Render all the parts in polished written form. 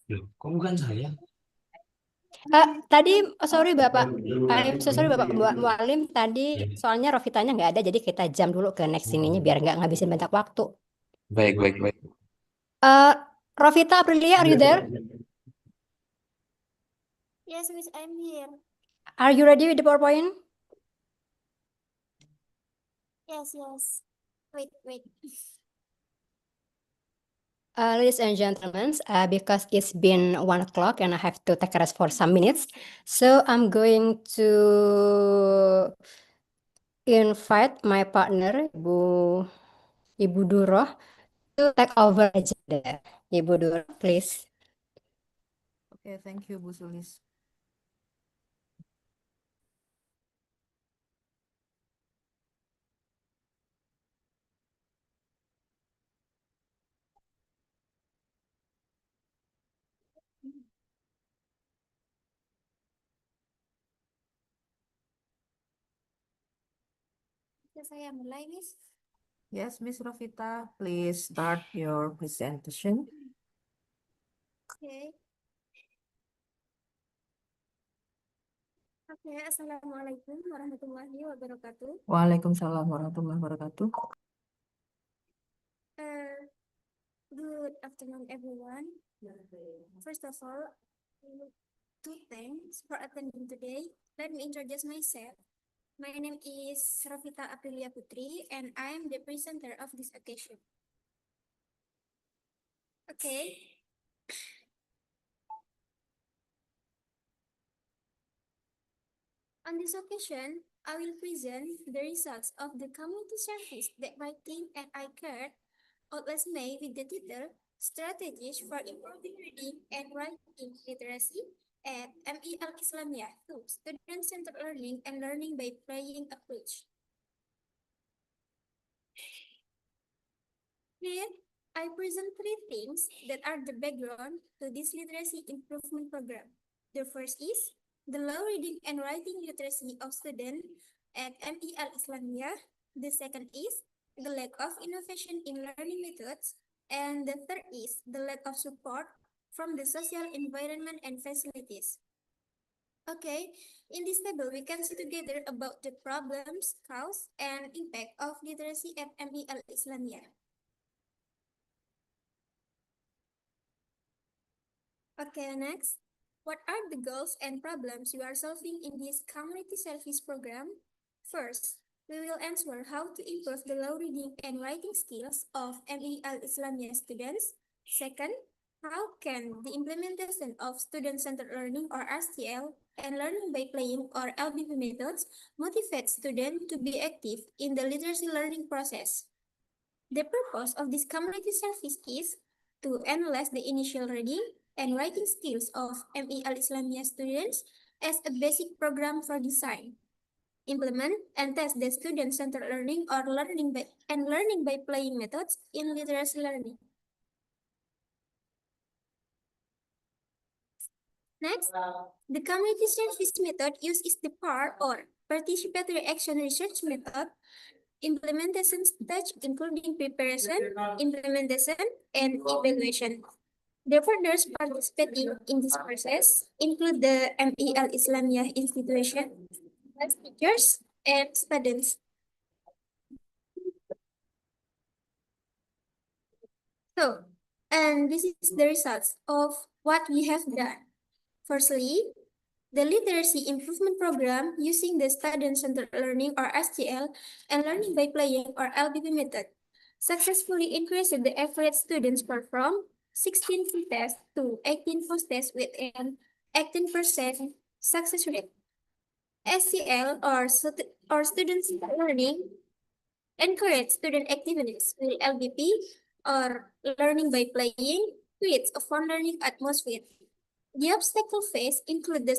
Loh, kok bukan saya? Tadi, sorry Bapak, I'm so sorry Bapak Mualim, tadi soalnya Rofitanya nggak ada, jadi kita jam dulu ke next ininya biar nggak ngabisin banyak waktu. Baik, baik, baik. Rofita, Aprilia, are you there? Yes, Miss, I'm here. Are you ready with the PowerPoint? Yes, yes. Wait. Ladies and gentlemen, because it's been 1 o'clock and I have to take a rest for some minutes, so I'm going to invite my partner, Ibu Duroh, to take over agenda. Ibu Duroh, please. Okay, thank you, Bu Sulis. Saya mulai, Miss. Yes, Miss Rofita, please start your presentation. Okay. Okay, Assalamualaikum warahmatullahi wabarakatuh. Waalaikumsalam warahmatullahi wabarakatuh. Good afternoon, everyone. First of all, two thanks for attending today. Let me introduce myself. My name is Rofita Aprilia Putri, and I am the presenter of this occasion. Okay. On this occasion, I will present the results of the community service that my team and I carried out last May with the title Strategies for Improving Reading and Writing Literacy at Islamiyah through Student-Centered Learning and Learning by Playing approach. Here, I present three things that are the background to this literacy improvement program. The first is the low reading and writing literacy of students at Islamiyah. The second is the lack of innovation in learning methods. And the third is the lack of support from the social environment and facilities. Okay, in this table, we can see together about the problems, cause, and impact of literacy at Islamiyah. Okay, next. What are the goals and problems you are solving in this community service program? First, we will answer how to improve the low reading and writing skills of Islamiyah students. Second, how can the implementation of student-centered learning or STL and learning by playing or LBP methods motivate students to be active in the literacy learning process? The purpose of this community service is to analyze the initial reading and writing skills of Islamiyah students as a basic program for design, implement and test the student-centered learning or learning by playing methods in literacy learning. Next, the community service method used is the PAR or participatory action research method. Implementation stage including preparation, implementation, and evaluation. The funders participating in this process include the Islamiyah institution, teachers, and students. So, and this is the results of what we have done. Firstly, the literacy improvement program using the student-centered learning or STL and learning by playing or LBP method successfully increased the average students perform 16 tests to 18 post-tests with an 18% success rate. STL or student-centered learning encourage student activities with LBP or learning by playing creates a fun learning atmosphere. The obstacle faced include the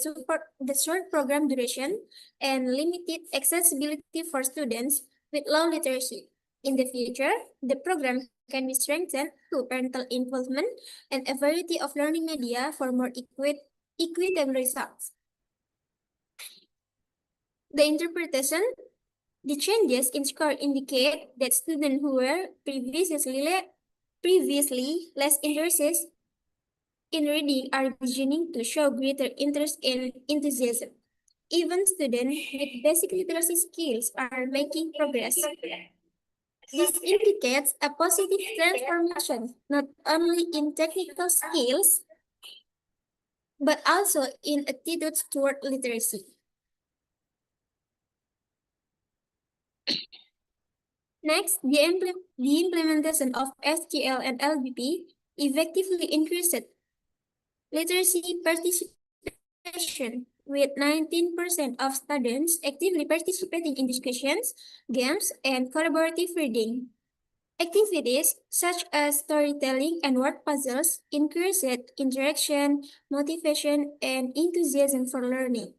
short program duration and limited accessibility for students with low literacy. In the future, the program can be strengthened through parental involvement and a variety of learning media for more equitable results. The interpretation, the changes in score indicate that students who were previously less interested in reading are beginning to show greater interest and enthusiasm. Even students with basic literacy skills are making progress. This indicates a positive transformation not only in technical skills but also in attitudes toward literacy. Next, the implementation of SQL and LBP effectively increased literacy participation, with 19% of students actively participating in discussions, games, and collaborative reading. Activities such as storytelling and word puzzles increased interaction, motivation, and enthusiasm for learning.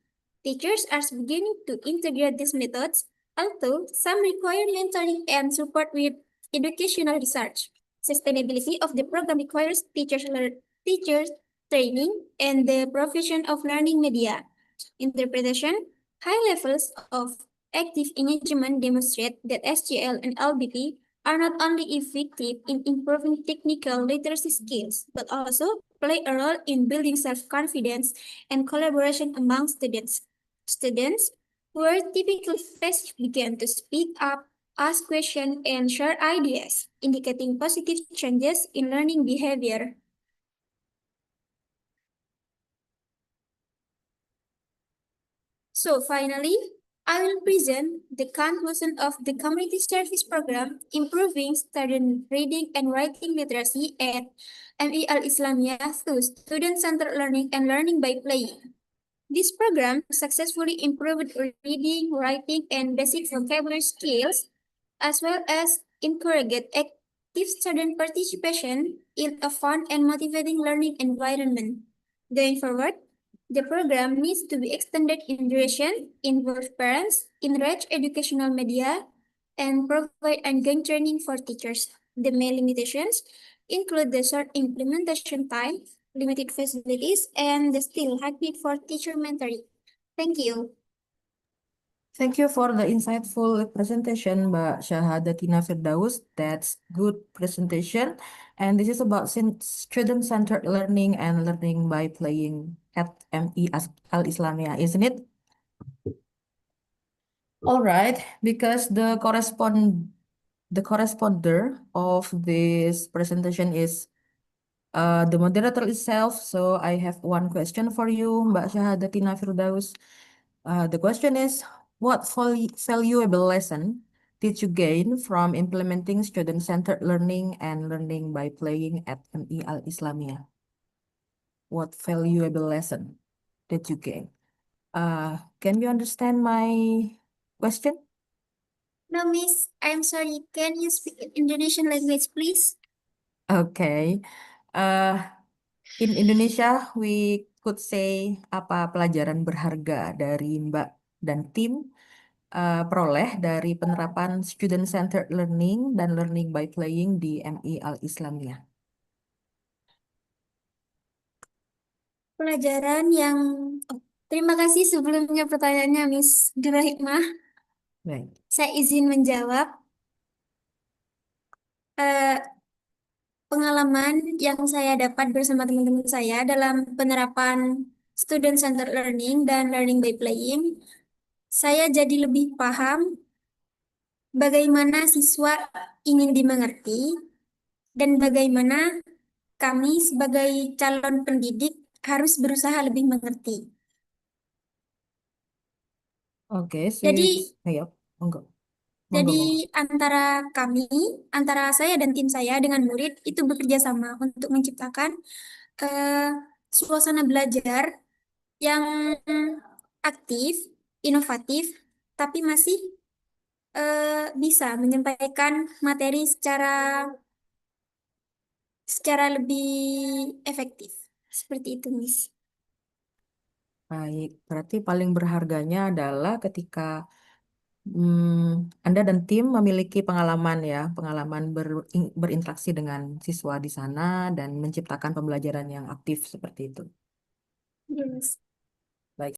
Teachers are beginning to integrate these methods, although some require mentoring and support with educational research. Sustainability of the program requires teachers training and the provision of learning media. Interpretation: high levels of active engagement demonstrate that SGL and LBP are not only effective in improving technical literacy skills, but also play a role in building self-confidence and collaboration among students. Students who are typically passive began to speak up, ask questions, and share ideas, indicating positive changes in learning behavior. So finally, I will present the conclusion of the community service program improving student reading and writing literacy at MEL Islamiyah through student-centered learning and learning by playing. This program successfully improved reading, writing, and basic vocabulary skills, as well as encouraged active student participation in a fun and motivating learning environment. Going forward, the program needs to be extended in duration, involve parents, enrich educational media, and provide ongoing training for teachers. The main limitations include the short implementation time, limited facilities, and the still high need for teacher mentoring. Thank you. Thank you for the insightful presentation, Mbak Syahadatina Firdaus. That's good presentation. And this is about student-centered learning and learning by playing at MI Al Islamiyah, isn't it? All right, because the corresponder of this presentation is the moderator itself. So I have one question for you, Mbak Syahadatina Firdaus. The question is, what valuable lesson did you gain from implementing student-centered learning and learning by playing at MI Al Islamiyah? What valuable lesson did you gain? Can you understand my question? No, Miss, I'm sorry. Can you speak in Indonesian language, please? Okay. Uh, in Indonesia, we could say apa pelajaran berharga dari Mbak dan tim peroleh dari penerapan student-centered learning dan learning by playing di MI Al Islamiyah. Pelajaran yang terima kasih sebelumnya pertanyaannya Miss Dura Hikmah. Baik. Saya izin menjawab. Eh, Pengalaman yang saya dapat bersama teman-teman saya dalam penerapan student-centered learning dan learning by playing, saya jadi lebih paham bagaimana siswa ingin dimengerti dan bagaimana kami sebagai calon pendidik harus berusaha lebih mengerti. Oke, Jadi, ayo, monggo. jadi Monggo. antara saya dan tim saya dengan murid itu bekerja sama untuk menciptakan eh, suasana belajar yang aktif, inovatif, tapi masih bisa menyampaikan materi secara lebih efektif. Seperti itu, Miss. Baik, berarti paling berharganya adalah ketika Anda dan tim memiliki pengalaman ya, pengalaman berinteraksi dengan siswa di sana dan menciptakan pembelajaran yang aktif seperti itu. Yes.